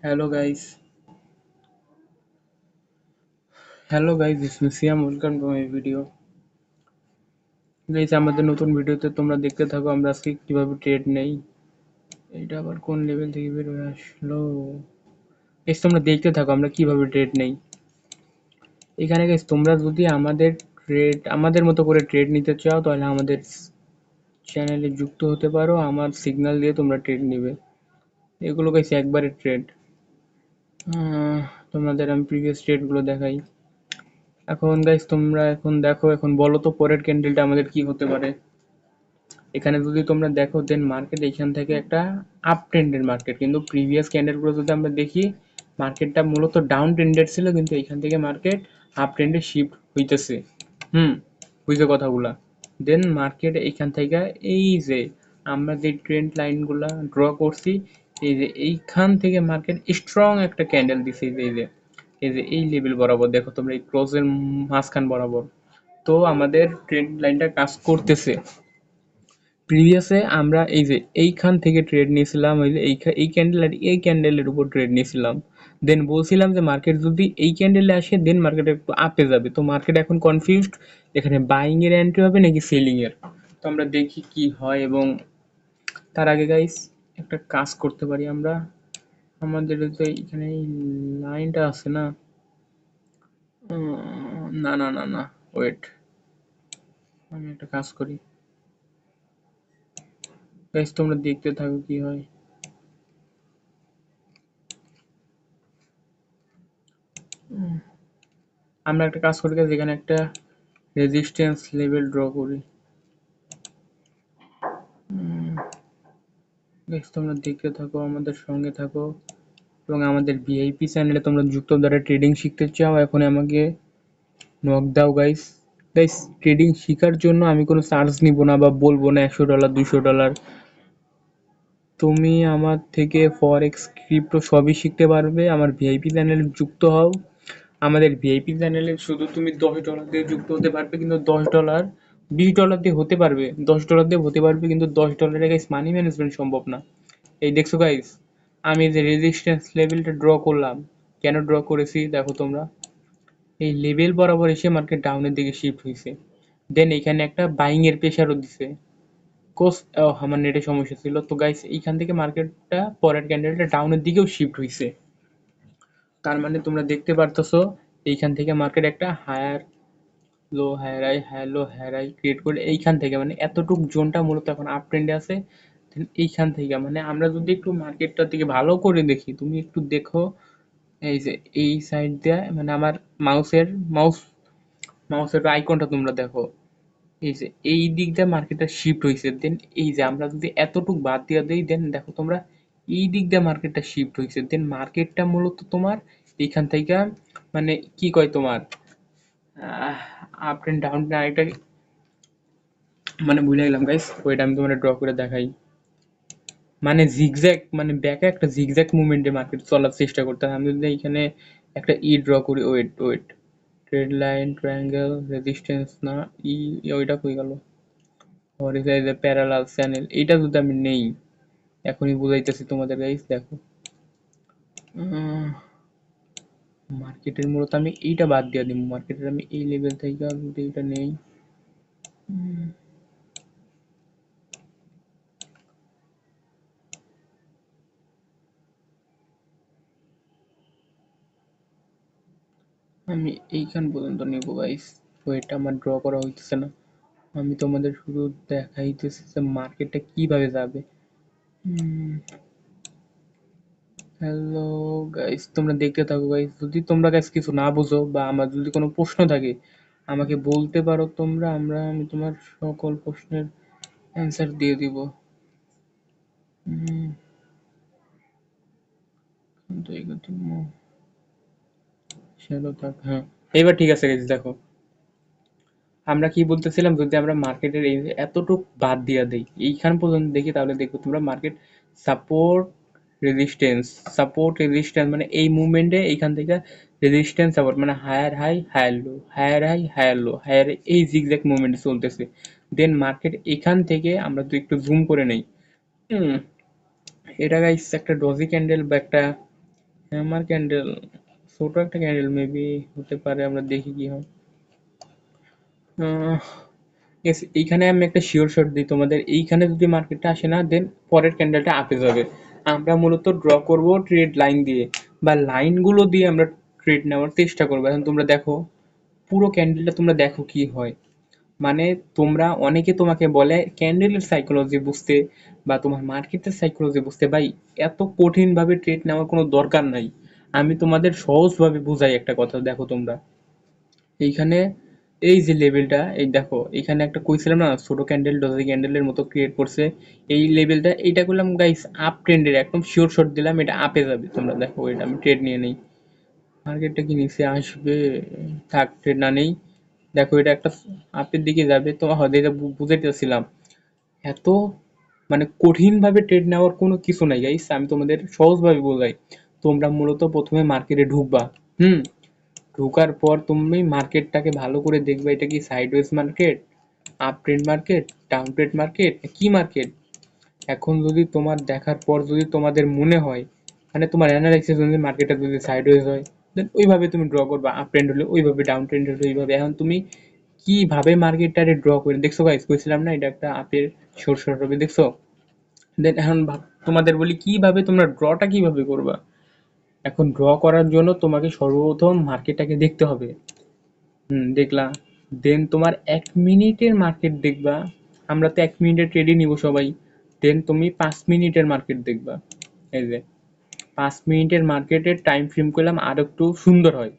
Hello guys, this is Siam. Welcome to my video. Guys আমাদের নতুন ভিডিওতে তোমরা দেখতে থাকো আমরা আজকে কিভাবে ট্রেড নেই। এটা আবার কোন লেভেল থেকে বের হয়ে আসলো। গাইস তোমরা দেখতে থাকো আমরা কিভাবে ট্রেড নেই। এখানে গাইস তোমরা যদি আমাদের মতো করে ট্রেড নিতে চাও তাহলে আমাদের চ্যানেলে যুক্ত হতে পারো। আমার সিগন্যাল দিয়ে তোমরা ট্রেড নিবে। এগুলো গাইস একবারে ট্রেড। তোমাদের আমি প্রিভিয়াস ট্রেডগুলো দেখাই। এখন গাইস তোমরা দেখো, এখন বলো তো পরের ক্যান্ডেলটা আমাদের কি হতে পারে। এখানে যদি তোমরা দেখো দেন মার্কেট এখান থেকে একটা আপ ট্রেন্ডের মার্কেট, কিন্তু প্রিভিয়াস ক্যান্ডেলগুলো যদি আমরা দেখি মার্কেটটা মূলত ডাউন ট্রেন্ডের ছিল, কিন্তু এখান থেকে মার্কেট আপ ট্রেন্ডে শিফট হইতেছে। বুঝছো কথাগুলা। দেন মার্কেট এখান থেকে এই যে আমরা যে ট্রেন্ড লাইনগুলা ড্র করছি, এই যে এইখান থেকে মার্কেট স্ট্রং একটা ক্যান্ডেল দিছে। এই যে এই লেভেল বরাবর দেখো তোমরা, এই ক্লোজের মাঝখান বরাবর। তো আমাদের ট্রেন্ড লাইনটা কাজ করতেছে। প্রিভিয়াসে আমরা এই যে এইখান থেকে ট্রেড নিয়েছিলাম, ওই যে এই ক্যান্ডেল আর এই ক্যান্ডেলের উপর ট্রেড নিয়েছিলাম। দেন বলছিলাম যে মার্কেট যদি এই ক্যান্ডেলে আসে দেন মার্কেট একটু আপে যাবে। তো মার্কেট এখন কনফিউজড, এখানে বাইং এর এন্ট্রি হবে নাকি সেলিং এর। তো আমরা দেখি কি হয়। এবং তার আগে গাইস একটা কাজ করতে পারি আমরা। আমাদের যে এখানে এই লাইনটা আছে না, না না না না, ওয়েট, আমি একটা কাজ করি। গাইস তোমরা দেখতে থাকো কি হয়। আমরা একটা কাজ করি guys, এখানে একটা রেজিস্ট্যান্স লেভেল ড্র করি। গাইস তোমরা দেখতে থাকো, আমাদের সঙ্গে থাকো এবং আমাদের ভিআইপি চ্যানেলে তোমরা যুক্ত দ্বারা ট্রেডিং শিখতে চাও এখন আমাকে নক দাও গাইস। গাইস ট্রেডিং শেখার জন্য আমি কোনো চার্জ নিব না বা বলবো না $100 $200। তুমি আমার থেকে ফরেক্স ক্রিপ্টো সবই শিখতে পারবে। আমার ভিআইপি চ্যানেলে যুক্ত হও। আমাদের ভিআইপি চ্যানেলে শুধু তুমি $10 দিয়ে যুক্ত হতে পারবে, কিন্তু $10 $20 দিয়ে হতে পারবে, $10 দিয়ে হতে পারবে, কিন্তু $10 গাইস মানি ম্যানেজমেন্ট সম্ভব না। এই দেখছো গাইস, আমি যে রেজিস্ট্যান্স লেভেলটা ড্র করলাম, কেন ড্র করেছি দেখো তোমরা। এই লেভেল বরাবর এসে মার্কেট ডাউনের দিকে শিফট হয়েছে। দেন এখানে একটা বাইং এর প্রেশারও দিছে। কোর্স আমার নেটে সমস্যা ছিল। তো গাইস এইখান থেকে মার্কেটটা পরের ক্যান্ডেলটা ডাউনের দিকেও শিফট হয়েছে। তার মানে তোমরা দেখতে পারতেছো এইখান থেকে মার্কেট একটা higher low higher high higher low higher high create করে এইখান থেকে মানে এতটুক জোনটা মূলত এখন আপ ট্রেন্ডে আছে। এইখান থেকে মানে আমরা যদি একটু মার্কেটটার দিকে ভালো করে দেখি, তুমি একটু দেখো এই যে এই সাইড দিয়ে মানে আমার মাউসের মাউস মাউসের আইকনটা তোমরা দেখো, এই যে এই দিক দিয়ে মার্কেটটা শিফট হয়েছে। দেন এই যে আমরা যদি এতটুক বাদ দিয়ে দিই দেন দেখো তোমরা এই দিক দিয়ে মার্কেটটা শিফট হয়েছে। দেন মার্কেটটা মূলত তোমার এইখান থেকে মানে কি কয় তোমার আপ এন্ড ডাউন আরেকটা মানে ভুলে গেলাম গাইস, ওইটা আমি তোমার ড্র করে দেখাই। মানে জিগজ্যাগ মানে ব্যাকে একটা জিগজ্যাগ মুভমেন্টে মার্কেট চলার চেষ্টা করতে হয়। আমি যদি এখানে একটা ড্র করি, wait trade line triangle resistance না ওইটা কই গেল, হরিজন্টাল প্যারালাল চ্যানেল, এইটা যদি আমি নেই এখনই বুঝাইতেছি তোমাদের গাইস। দেখো মার্কেটের মূলত আমি এইটা বাদ দিয়ে দিব। মার্কেটের আমি এই লেভেল থেকে যদি এটা নেই, আমি এইখান পর্যন্ত নেব গাইস। ওইটা আমার ড্র করা হইতেছে না। আমি তোমাদের শুধু দেখাইতেছি যে মার্কেটটা কিভাবে যাবে। হ্যালো গাইস তোমরা দেখতে থাকো গাইস। যদি তোমরা গাইস কিছু না বুঝো বা আমার যদি কোনো প্রশ্ন থাকে আমাকে বলতে পারো তোমরা, আমি তোমার সকল প্রশ্নের অ্যান্সার দিয়ে দিব। কিন্তু শ্যালো থাক, হ্যাঁ এবার ঠিক আছে গাইস। দেখো আমরা কি বলতেছিলাম, যদি আমরা মার্কেটের এই এতটুক বাদ দিয়া দেই এইখান পর্যন্ত দেখি তাহলে দেখো তোমরা market support resistance support resistance মানে এই মুভমেন্টে এইখান থেকে রেজিস্ট্যান্স সাপোর্ট মানে higher high higher low higher high higher low higher, এই জিগজ্যাগ মুভমেন্ট চলতেছে। দেন মার্কেট এখান থেকে আমরা তো একটু জুম করে নেই। এটা গাইস একটা ডজি ক্যান্ডেল বা একটা হ্যামার ক্যান্ডেল, ছোট একটা ক্যান্ডেল মেবি হতে পারে, আমরা দেখি কি হয়। Yes, এইখানে আমি একটা শিওর শট দিই তোমাদের, এইখানে যদি মার্কেটটা আসে না দেন পরের ক্যান্ডেলটা আপে যাবে। আমরা মূলত ড্র করব ট্রেড লাইন দিয়ে, বা লাইনগুলো দিয়ে আমরা ট্রেড নেওয়ার চেষ্টা করবো। এখন তোমরা দেখো পুরো ক্যান্ডেলটা, তোমরা দেখো কি হয়। মানে তোমরা অনেকে তোমাকে বলে ক্যান্ডেলের সাইকোলজি বুঝতে বা তোমার মার্কেটের সাইকোলজি বুঝতে, ভাই এত কঠিনভাবে ট্রেড নেওয়ার কোনো দরকার নাই। আমি তোমাদের সহজভাবে বুঝাই একটা কথা, দেখো তোমরা এইখানে এই যে লেভেলটা, এই দেখো এখানে একটা কইছিলাম না ছোট ক্যান্ডেল ডজি ক্যান্ডেলের মতো ক্রিয়েট করছে, এই লেভেলটা এইটা করলাম গাইস আপ ট্রেন্ডের, একদম শিওর শট দিলাম এটা আপে যাবে। তোমরা দেখো এটা আমি ট্রেড নিয়ে নেই, মার্কেটটা কি নিচে আসবে, থাক ট্রেড না নেই। দেখো এটা একটা আপের দিকে যাবে, তো হয়তো এটা বুঝাইতেছিলাম এত মানে কঠিনভাবে ট্রেড নেওয়ার কোনো কিছু নাই গাইস, আমি তোমাদের সহজভাবে বোঝাই। তোমরা মূলত প্রথমে মার্কেটে ঢুকবা, হুম, ঢোকার পর তুমি মার্কেটটাকে ভালো করে দেখবে, এটা কি sideways market, up trend market, down trend market, কি মার্কেট। এখন যদি তোমার দেখার পর যদি তোমাদের মনে হয়, মানে তোমার অ্যানালাইসিস যদি মার্কেটটা যদি সাইডওয়েজ হয় দেন ওইভাবে তুমি ড্র করবা, আপ ট্রেন্ড হলে ওইভাবে, ডাউন ট্রেন্ড হলে ওইভাবে। এখন তুমি কিভাবে মার্কেটটারে ড্র করে দেখছো গাইস, কইছিলাম না এটা একটা আপের শোর হবে, দেখছো। দেন এখন তোমাদের বলি কিভাবে তোমরা ড্রটা কিভাবে করবা। এখন ড্র করার জন্য তোমাকে সর্বপ্রথম মার্কেটটাকে দেখতে হবে, দেখলা। দেন তোমার ১ মিনিটের মার্কেট দেখবা। আমরা তো ১ মিনিটের ট্রেডই নিব সবাই। দেন তুমি ৫ মিনিটের মার্কেট দেখবা। এই যে ৫ মিনিটের মার্কেটের টাইম ফ্রেম করলাম আর একটু সুন্দর হয়।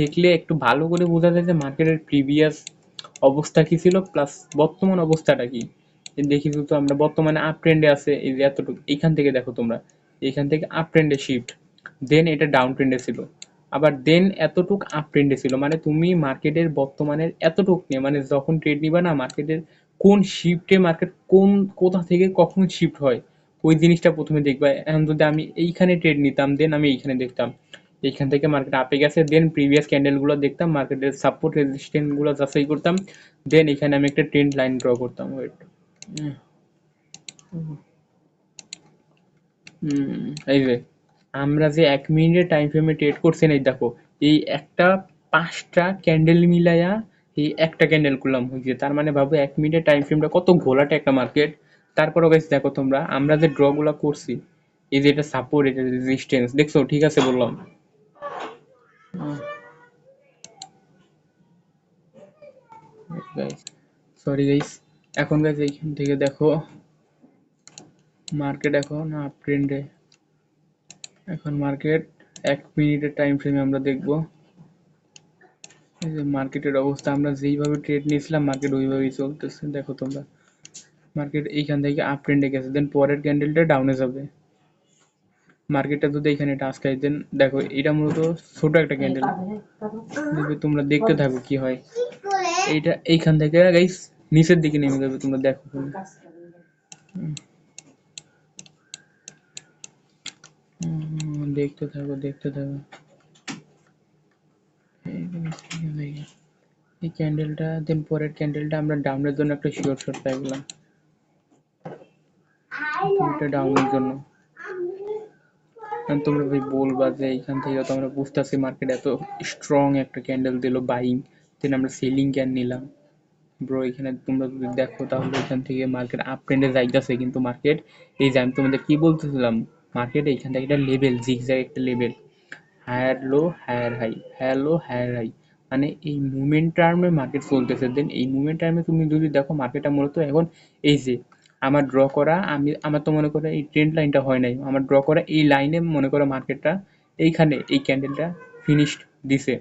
দেখলে একটু ভালো করে বোঝা যায় যে মার্কেটের প্রিভিয়াস অবস্থা কি ছিল প্লাস বর্তমান অবস্থাটা কি। দেখি তো আমরা বর্তমানে আপ ট্রেন্ডে আছে, এই যে এতটুকু এইখান থেকে দেখো তোমরা, এইখান থেকে আপ ট্রেন্ডে শিফট, দেন এটা ডাউন ট্রেন্ডে ছিল, আবার দেন এতটুক আপ ট্রেন্ডে ছিল। মানে তুমি মার্কেটের বর্তমানের এতটুক নিয়ে, মানে যখন ট্রেড নিবা না মার্কেটের কোন শিফটে মার্কেট কোন কোথা থেকে কখন শিফট হয় ওই জিনিসটা প্রথমে দেখবা। এখন যদি আমি এইখানে ট্রেড নিতাম দেন আমি এইখানে দেখতাম এইখান থেকে মার্কেট আপে গেছে, দেন প্রিভিয়াস ক্যান্ডেলগুলো দেখতাম, মার্কেটের সাপোর্ট রেজিস্ট্যান্সগুলো যাচাই করতাম, দেন এখানে আমি একটা ট্রেন্ড লাইন ড্র করতাম। ওয়েট, এই যে আমরা যে ১ মিনিটের টাইম ফ্রেমে ট্রেড করছি না, এই দেখো এই একটা ৫টা ক্যান্ডেল মিলাইয়া এই একটা ক্যান্ডেল করলাম হয়েছে। তার মানে ভাবো ১ মিনিটের টাইম ফ্রেমটা কত ঘোলাটে একটা মার্কেট। তারপরও গাইস দেখো তোমরা আমরা যে ড্রগুলো করছি, এই যে এটা সাপোর্ট, এটা রেজিস্ট্যান্স, দেখছো ঠিক আছে বললাম। গাইস সরি গাইস, এখন গাইস এইখান থেকে দেখো মার্কেট এখন আপ ট্রেন্ডে। এখন মার্কেট ১ মিনিটের টাইম ফ্রেমে আমরা দেখবো এই যে মার্কেটের অবস্থা, আমরা যেইভাবে ট্রেড নিয়েছিলাম মার্কেট ওইভাবেই চলতেছে। দেখো তোমরা মার্কেট এইখান থেকে আপ ট্রেন্ডে গেছে, দেন পরের ক্যান্ডেলটা ডাউনে যাবে। মার্কেটটা যদি এখানে টাচ খাই দেন দেখো এটা মূলত ছোট একটা ক্যান্ডেল, তোমরা দেখতে থাকো কি হয়। এইটা এইখান থেকে গাইস নিচের দিকে নেমে যাবে, তোমরা দেখো। দেখতে থাকো দেখতে থাকো। এই ক্যান্ডেলটা দেন পরের ক্যান্ডেলটা আমরা ডাউনের জন্য একটা শিওর শট পাই গেলাম, এটা ডাউনের জন্য। তোমরা ভাই বলবা যে এইখান থেকে তো আমরা বুঝতেছি মার্কেট এত স্ট্রং একটা ক্যান্ডেল দিল বাইং, দেন আমরা সেলিং ক্যান নিলাম। ব্রো এখানে তোমরা যদি দেখো তাহলে এখান থেকে মার্কেট আপ ট্রেন্ডে যাইতেছে, কিন্তু মার্কেট এই যে আমি তোমাদের কি বলতেছিলাম, মার্কেট এইখান থেকে একটা লেভেল জিগজ্যাগ একটা level, higher low higher high, higher low higher high, মানে এই মুভমেন্ট টার্মে মার্কেট চলতেছে। দেন এই মুভমেন্ট টার্মে তুমি যদি দেখো মার্কেটটা মূলত এখন এই যে আমার ড্র করা, আমি আমার তো মনে করো এই ট্রেন্ড লাইনটা হয় নাই, আমার ড্র করা এই লাইনে মনে করো মার্কেটটা এইখানে এই ক্যান্ডেলটা ফিনিশড দিছে।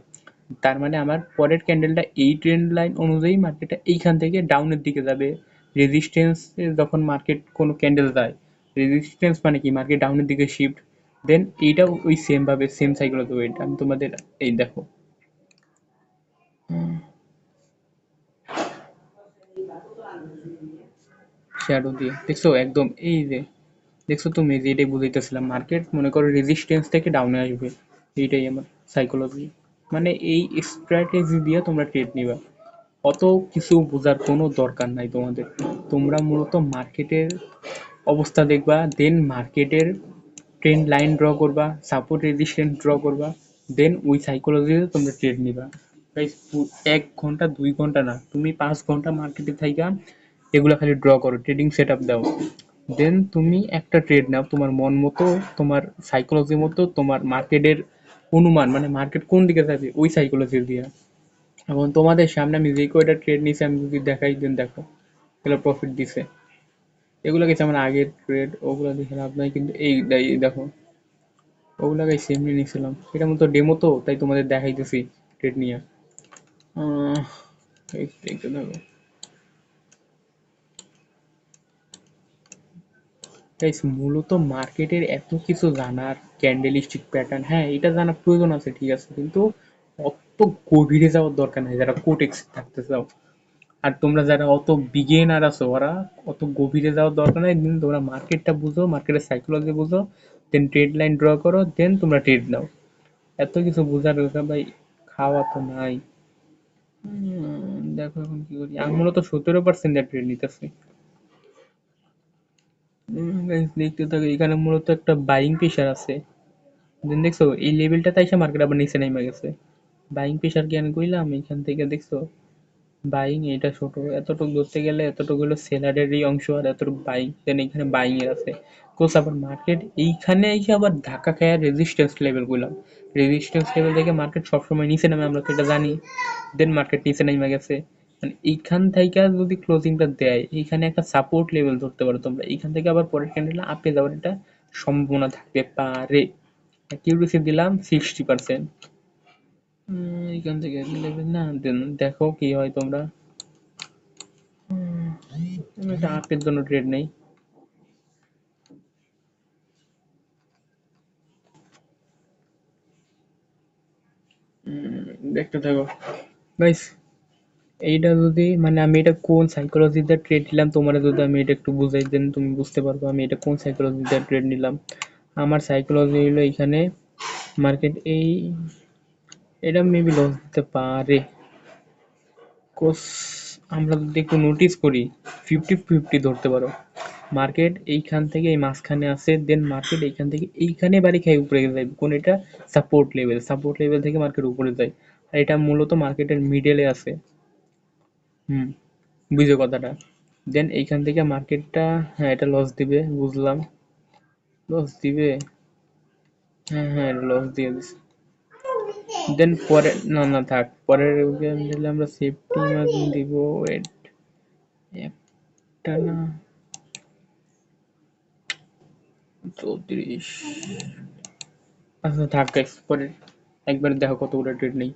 তার মানে আমার পরের ক্যান্ডেলটা এই ট্রেন্ড লাইন অনুযায়ী মার্কেটটা এইখান থেকে ডাউনের দিকে যাবে। রেজিস্ট্যান্স যখন মার্কেট কোনো ক্যান্ডেল যায়, রেজিস্ট্যান্স মানে কি মার্কেট ডাউনের দিকে শিফট, দেন এইটাও ওই সেম ভাবে সেম সাইকোলজি ওয়েট আমি তোমাদের এই দেখো শ্যাডো দিয়ে দেখছো একদম এই যে দেখছো তুমি যে এটাই বুঝাইতেছিলাম, মার্কেট মনে করো রেজিস্ট্যান্স থেকে ডাউনে আসবে, এইটাই আমার সাইকোলজি। মানে এই স্ট্র্যাটেজি দিয়ে তোমরা ট্রেড নিবা, অত কিছু বোঝার কোনো দরকার নাই তোমাদের। তোমরা মূলত মার্কেটের অবস্থা দেখবা, দেন মার্কেটের ট্রেন্ড লাইন ড্র করবা, সাপোর্ট রেজিস্ট্যান্স ড্র করবা, দেন ওই সাইকোলজিতে তোমরা ট্রেড নিবা। গাইস 1 ঘন্টা 2 ঘন্টা না, তুমি 5 ঘন্টা মার্কেটে থাইকা এগুলা খালি ড্র করো, ট্রেডিং সেট আপ দাও, দেন তুমি একটা ট্রেড নাও তোমার মন মতো, তোমার সাইকোলজি মতো, তোমার মার্কেটের অনুমান, মানে মার্কেট কোন দিকে যাবে ওই সাইকোলজি দিয়ে। এখন তোমাদের সামনে আমি যে কয়টা ট্রেড নিছি আমি যদি দেখাই, দেন দেখো এগুলো প্রফিট দিছে, এগুলো গেছে আমার আগের ট্রেড, ওগুলো দেখে লাভ নাই, কিন্তু এই দেখো ওগুলো গাইছে এমনি নিয়েছিলাম, এটা মতো ডেমো তো তাই তোমাদের দেখাইতেছি ট্রেড নিয়ে। আহ, এই দেখতে থাকো গাইস, মূলত মার্কেটের এত কিছু জানার, ক্যান্ডেলিস্টিক প্যাটার্ন, হ্যাঁ এটা জানার প্রয়োজন আছে ঠিক আছে, কিন্তু অত গভীরে যাওয়ার দরকার নেই যারা কোটেক্স থাকতে চাও। আর তোমরা যারা অত বিগিনার আছো ওরা অত গভীরে যাওয়ার দরকার নাই, দেন তোমরা মার্কেটটা বুঝো, মার্কেটের সাইকোলজি বুঝো, দেন ট্রেড লাইন ড্র করো, দেন তোমরা ট্রেড নাও। এত কিছু বোঝার দরকার ভাই খাওয়া তো নাই। দেখো এখন কি করি, আমি মূলত 17% এর ট্রেড নিতেছি। guys, দেখতে থাকো, এখানে মূলত একটা বাইং প্রেশার আছে, দেন দেখছো এই লেভেলটাতে এসে মার্কেট আবার নিচে নেমে গেছে। বাইং প্রেশার জ্ঞান কইলাম এখান থেকে দেখছো, বাইং এটা ছোট, এতটুকু ধরতে গেলে এতটুকু হলো সেলারেরই অংশ, আর এতটুকু বাইং, দেন এখানে বাইং এর আছে। কোর্স আবার মার্কেট এইখানে এসে আবার ধাক্কা খায় রেজিস্ট্যান্স লেভেল গুলাম, রেজিস্ট্যান্স লেভেল থেকে মার্কেট সবসময় নিচে নামে, আমরা তো এটা জানি, দেন মার্কেট নিচে নেমে গেছে। মানে এইখান থেকে যদি ক্লোজিংটা দেয়, এইখানে একটা সাপোর্ট লেভেল ধরতে পারো তোমরা, এইখান থেকে আবার পরের ক্যান্ডেল আপে যাওয়ার একটা সম্ভাবনা থাকতে পারে। অ্যাকিউরেসি দিলাম 60%। এইখান থেকে লেভেল না, দেন দেখো কি হয় তোমরা। আমি একটা আপের জন্য ট্রেড নেই। দেখতে থাকো গাইস, এইটা যদি মানে আমি এটা কোন সাইকোলজিতে ট্রেড নিলাম তোমার যদি আমি এটা একটু বুঝাই, দেন তুমি বুঝতে পারবো আমি এটা কোন সাইকোলজিতে ট্রেড নিলাম। আমার সাইকোলজি হলো এখানে মার্কেট এই, এটা মেবি লস দিতে পারে, কোস আমরা যদি একটু নোটিস করি 50-50 ধরতে পারো। মার্কেট এইখান থেকে এই মাঝখানে আসে, দেন মার্কেট এইখান থেকে এইখানে বাড়ি খেয়ে উপরে যায়, কোন এটা সাপোর্ট লেভেল, সাপোর্ট লেভেল থেকে মার্কেট উপরে যায়, আর এটা মূলত মার্কেটের মিডলে আছে। হুম, বুঝো কথাটা। দেন এইখান থেকে মার্কেটটা, হ্যাঁ এটা লস দিবে বুঝলাম, লস দিবে, হ্যাঁ হ্যাঁ লস দিয়ে দিছে। দেন পরে না না থাক, পরের ক্যান্ডেলে আমরা সেফটি মার্জিন দিব, ওয়েট একটা না 34, আচ্ছা থাক গাইস, পরে একবার দেখো কতগুলো ট্রেড নেই।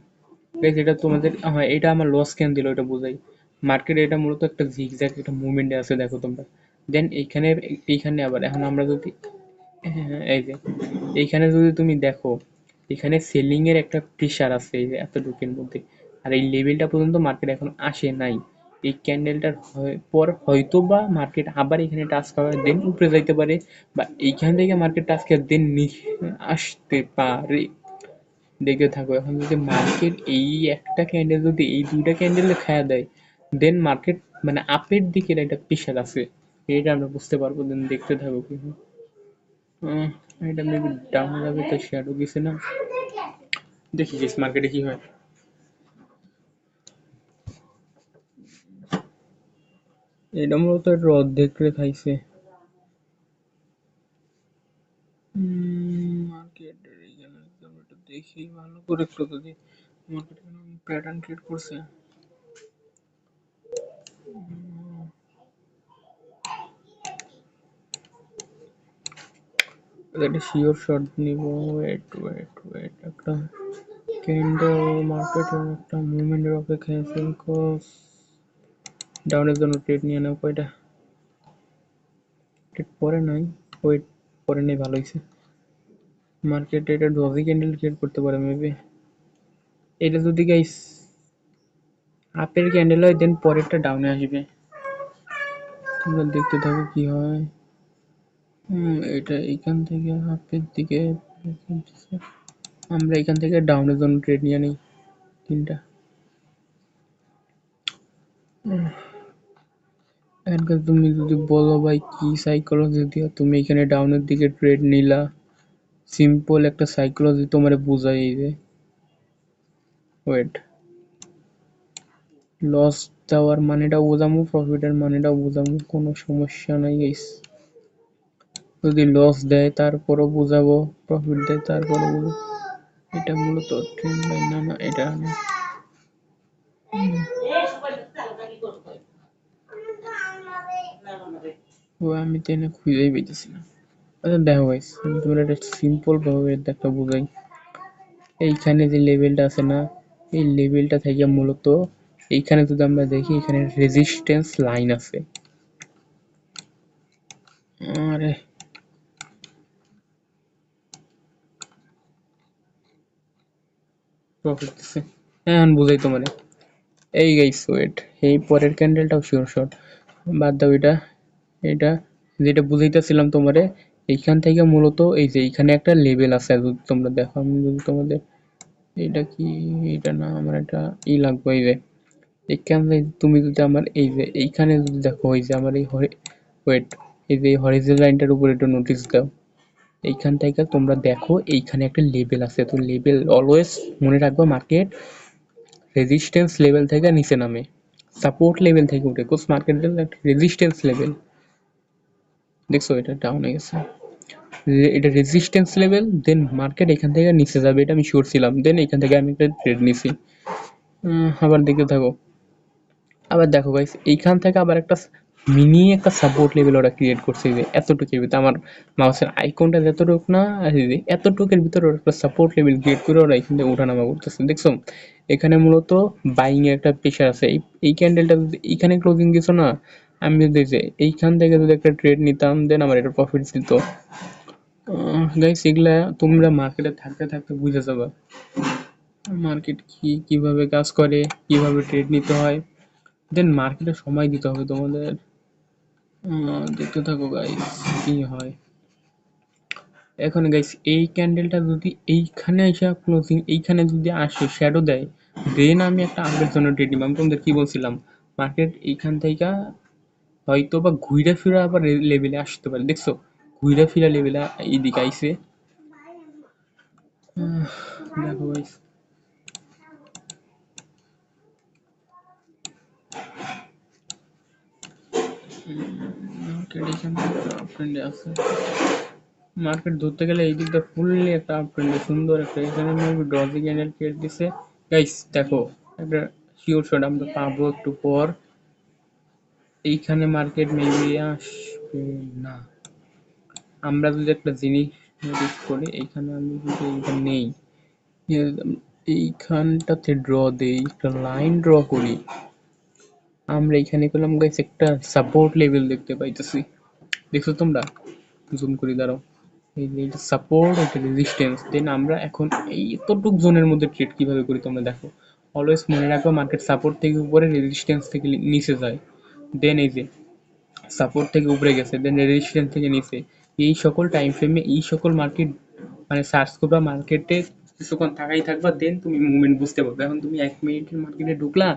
গাইস এটা তোমাদের, হ্যাঁ এটা আমার লস কেন দিল এটা বোঝাই। মার্কেটে এটা মূলত একটা জিগজ্যাগ একটা মুভমেন্টে আছে দেখো তোমরা, দেন এইখানে, এইখানে আবার এখন আমরা যদি, হ্যাঁ এই যে এইখানে যদি তুমি দেখো, এখানে সেলিং এর একটা প্রেশার আছে এই যে এতটুকুর মধ্যে, আর এই লেভেলটা পর্যন্ত মার্কেট এখন আসে নাই। এই ক্যান্ডেলটার পর হয়তো বা মার্কেট আবার এখানে টাচ করে দেন উপরে যাইতে পারে, বা এইখান থেকে মার্কেট টাচ করে দেন আসতে পারে। দেখতে থাকো, এখন যদি মার্কেট এই একটা ক্যান্ডেল যদি এই দুইটা ক্যান্ডেল খায়া দেয়, দেন মার্কেট মানে আপের দিকের একটা প্রেশার আছে, এটা আমরা বুঝতে পারবো, দেন দেখতে থাকো কি হয়। আহ, এটা মেবি ডাউন যাবে, তো শ্যাডো গেছে না, দেখি গেস মার্কেটে কি হয়। এটা মূলত একটু অর্ধেক করে খাইছে। মার্কেটের এখানে একদম একটু দেখি ভালো করে একটু যদি মার্কেট প্যাটার্ন ক্রিয়েট করছে। একটা শিওর শট নিব, ওয়েট ওয়েট ওয়েট, একটা ক্যান্ডেল মার্কেটের একটা মুভমেন্টের অপেক্ষায় আছে, বিকজ ডাউনের জন্য ট্রেড নিয়ে নাও কয়টা, ট্রেড পরে নাই, ওয়েট পরে নেই ভালো হয়েছে। মার্কেটে এটা ডজি ক্যান্ডেল ক্রিয়েট করতে পারে মেবি, এটা যদি গাইস আপের ক্যান্ডেল হয় দেন পরেরটা ডাউনে আসবে, তোমরা দেখতে থাকো কি হয়। এটা এইখান থেকে আপের দিকে, আমরা এখান থেকে ডাউনের জন্য ট্রেড নিয়ে নিই তিনটা। এখানকার তুমি যদি বলো ভাই কি সাইকোলজি দিয়ে তুমি এখানে ডাউনের দিকে ট্রেড নিলা, সিম্পল একটা সাইকোলজি তোমারে বুঝাই, এই যে ওয়েট, লস দেওয়ার মানেটাও বোঝামু, প্রফিটের মানেটাও বোঝামু, কোনো সমস্যা নাই গাইস। যদি লস দেয় তারপরও বুঝাবো, প্রফিট দেয় তারপরও বুঝাবো। এটা মূলত ট্রেন্ড লাইন, না না এটা না। ও আমি তো এনে খুঁজেই পেতেছি না। আচ্ছা দেখো গাইস, আমি তোমার একটা সিম্পল ভাবে একটা বুঝাই। এইখানে যে লেভেলটা আছে না, এই লেভেলটা থেকে মূলত এইখানে যদি আমরা দেখি, এখানে রেজিস্ট্যান্স লাইন আছে। আরে প্রফিট দিচ্ছে, এখন বুঝাই তোমারে। এই গাইস ওয়েট, এই পরের ক্যান্ডেলটাও শিওর শট, বাদ দাও এটা। এটা যেটা বুঝাইতেছিলাম তোমারে, এইখান থেকে মূলত এই যে এইখানে একটা লেভেল আছে, যদি তোমরা দেখো, আমি যদি তোমাদের, এটা কি, এটা না, আমার একটা লাগবে, এই যে এইখানে তুমি যদি আমার এই যে এইখানে যদি দেখো, এই যে আমার এই ওয়েট, এই যে হরিজন্টাল লাইনটার উপর একটু নোটিস দাও। এইখান থেকে তোমরা দেখো, এইখানে একটা লেভেল আছে। তো লেভেল অলওয়েজ মনে রাখবা, মার্কেট রেজিস্ট্যান্স লেভেল থেকে নিচে নামে, সাপোর্ট লেভেল থেকে উঠে, কোস মার্কেটের একটা রেজিস্ট্যান্স লেভেল, দেখছো এটা ডাউন হয়ে গেছে, এটা রেজিস্ট্যান্স লেভেল, দেন মার্কেট এখান থেকে নিচে যাবে, এটা আমি শিওর ছিলাম, দেন এখান থেকে আমি একটা ট্রেড নিছি। আবার দেখতে থাকো। আবার দেখো গাইস, এইখান থেকে আবার একটা মিনি একটা সাপোর্ট লেভেল ওরা ক্রিয়েট করছে, যে এতটুকুর ভিতরে আমার মাউসের আইকনটা যতটুক না, আর এই যে এতটুকুর ভিতরে ওরা একটা সাপোর্ট লেভেল ক্রিয়েট করে ওরা এখান থেকে ওঠানামা করতেছে, দেখছো? এখানে মূলত বাইং এর একটা প্রেশার আছে। এই ক্যান্ডেলটা যদি এইখানে ক্লোজিং দিছো না, আমি যদি যে এইখান থেকে যদি একটা ট্রেড নিতাম, দেন আমার এটা প্রফিট দিত। গাইস এগুলা তোমরা মার্কেটে থাকতে থাকতে বুঝে যাবা, মার্কেট কি কিভাবে কাজ করে, কিভাবে ট্রেড নিতে হয়। দেন মার্কেটে সময় দিতে হবে তোমাদের। দেখতে থাকো গাইস কি হয়। এখন গাইস এই ক্যান্ডেলটা যদি এইখানে এসে ক্লোজিং, এইখানে যদি আসে শ্যাডো দেয়, দেন আমি একটা আপডেট জন্য ট্রেড নিব। আমি তোমাদের কি বলছিলাম, মার্কেট এইখান থেকে হয়তো বা ঘুরে ফিরে আবার লেভেলে আসতে পারে, দেখছো? ঘুরে ফিরে লেভেলে এইদিকে আইসে। দেখো গাইস, মার্কেট এখান থেকে আপ ট্রেন্ডে আছে। মার্কেট ধরতে গেলে এই দিকটা ফুললি একটা আপ ট্রেন্ডে, সুন্দর একটা, এখানে মেবি ডজি ক্যান্ডেল ক্রিয়েট দিছে। গাইস দেখো, একটা শিওর শট আমরা পাবো একটু পর। এইখানে মার্কেট মেবি আসবে না। আমরা যদি একটা জিনিস নোটিস করি, এইখানে আমি যদি এইটা নেই, এইখানটাতে ড্র দেই, একটা লাইন ড্র করি, আমরা এখানে করলাম গাইস একটা সাপোর্ট লেভেল দেখতে পাইতেছি, দেখছো তোমরা? জুম করি দাঁড়াও, এই যে এটা সাপোর্ট, এটা রেজিস্ট্যান্স, দেন আমরা এখন এই এতটুক জোনের মধ্যে ট্রেড কিভাবে করি তোমরা দেখো। অলওয়েজ মনে রাখবা, মার্কেট সাপোর্ট থেকে উপরে, রেজিস্ট্যান্স থেকে নিচে যায়, দেন এই যে সাপোর্ট থেকে উপরে গেছে, দেন রেজিস্ট্যান্স থেকে নিচে, এই সকল টাইম ফ্রেমে এই সকল মার্কেট মানে সার্চ করবা, মার্কেটে কিছুক্ষণ থাকাই থাকবা, দেন তুমি মুভমেন্ট বুঝতে পারবে। এখন তুমি 1 মিনিটের মার্কেটে ঢুকলা,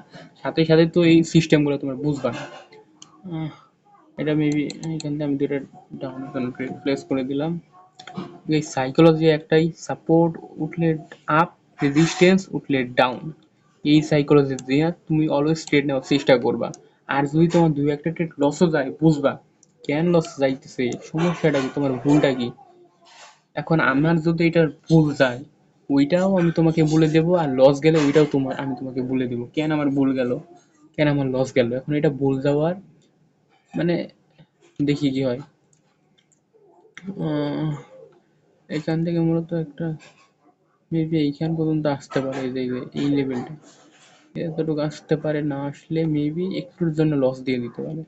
সাথে সাথে তো এই সিস্টেমগুলো তোমার বুঝবা না। এটা মেবি এখান থেকে আমি দুটো ডাউন প্লেস করে দিলাম। এই সাইকোলজি একটাই, সাপোর্ট উঠলে আপ, রেজিস্ট্যান্স উঠলে ডাউন, এই সাইকোলজি দিয়ে তুমি অলওয়েজ ট্রেড নেওয়ার চেষ্টা করবা। আর যদি তোমার দুই একটা ট্রেড লসও যায়, বুঝবা কেন লস যাইতেছে, সমস্যাটা কি, তোমার ভুলটা কি। এখন আমার যদি এটার ভুল যায়, ওইটাও আমি তোমাকে বলে দেবো, আর লস গেলে ওইটাও তোমার আমি তোমাকে বলে দেবো, কেন আমার ভুল গেল, কেন আমার লস গেল। এখন এটা ভুল যাওয়ার মানে, দেখি কি হয়। এখান থেকে মূলত একটা মেবি এইখান পর্যন্ত আসতে পারে, এই যে এই লেভেলটা এতটুকু আসতে পারে, না আসলে মেবি একটুর জন্য লস দিয়ে দিতে পারে।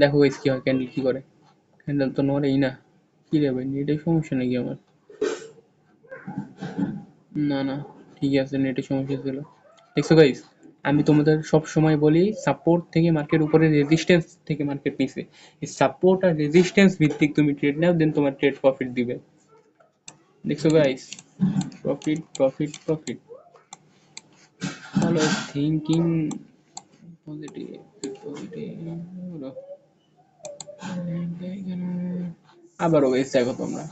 দেখো গাইস কি হয়, ক্যান্ডেল কি করে, ক্যান্ডেল তো নড়েই না। কি রে ভাই, নেটের সমস্যা নাকি আমার? না না, ঠিক আছে, নেটের সমস্যা ছিল। দেখছো গাইস, আমি তোমাদের সব সময় বলি, সাপোর্ট থেকে মার্কেট উপরে, রেজিস্ট্যান্স থেকে মার্কেট নিচে, এই সাপোর্ট আর রেজিস্ট্যান্স ভিত্তিক তুমি ট্রেড নাও, দেন তোমার ট্রেড প্রফিট দিবে। দেখছো guys, profit profit profit, always thinking positive, positive. আবারও গাইস দেখো তোমরা,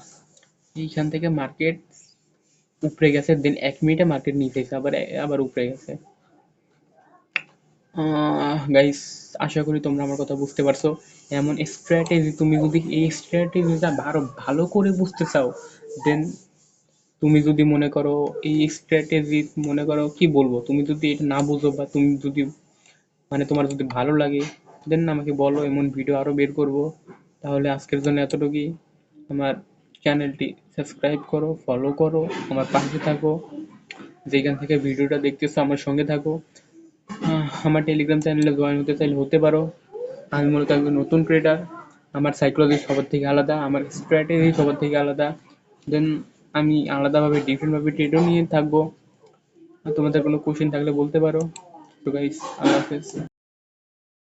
এইখান থেকে মার্কেট উপরে গেছে, দেন 1 মিনিটে মার্কেট নিচে এসে আবার উপরে গেছে। গাইস, আশা করি তোমরা আমার কথা বুঝতে পারছো। এমন স্ট্র্যাটেজি, তুমি যদি এই স্ট্র্যাটেজিটা আরো ভালো করে বুঝতে চাও, দেন তুমি যদি মনে করো এই স্ট্র্যাটেজি, মনে করো কি বলবো, তুমি যদি এটা না বুঝো বা তুমি যদি মানে তোমার যদি ভালো লাগে, দেন আমাকে বলো, এমন ভিডিও আরো বের করব। তাহলে আজকের জন্য এতটুকুই। আমার চ্যানেলটি সাবস্ক্রাইব করো, ফলো করো, আমার পাশে থাকো, যেখান থেকে ভিডিওটা দেখতেছো আমার সঙ্গে থাকো। আমার টেলিগ্রাম চ্যানেলে জয়েন হতে চাইলে হতে পারো। আমি মূলত একজন নতুন ক্রিয়েটার, আমার সাইকোলজি সবার থেকে আলাদা, আমার স্ট্র্যাটেজি সবার থেকে আলাদা। দেন আমি আলাদাভাবে ডিফারেন্টভাবে ট্রেডও নিয়ে থাকবো। তোমাদের কোনো কোশ্চেন থাকলে বলতে পারো। তো গাইস, আল্লাহ হাফেজ।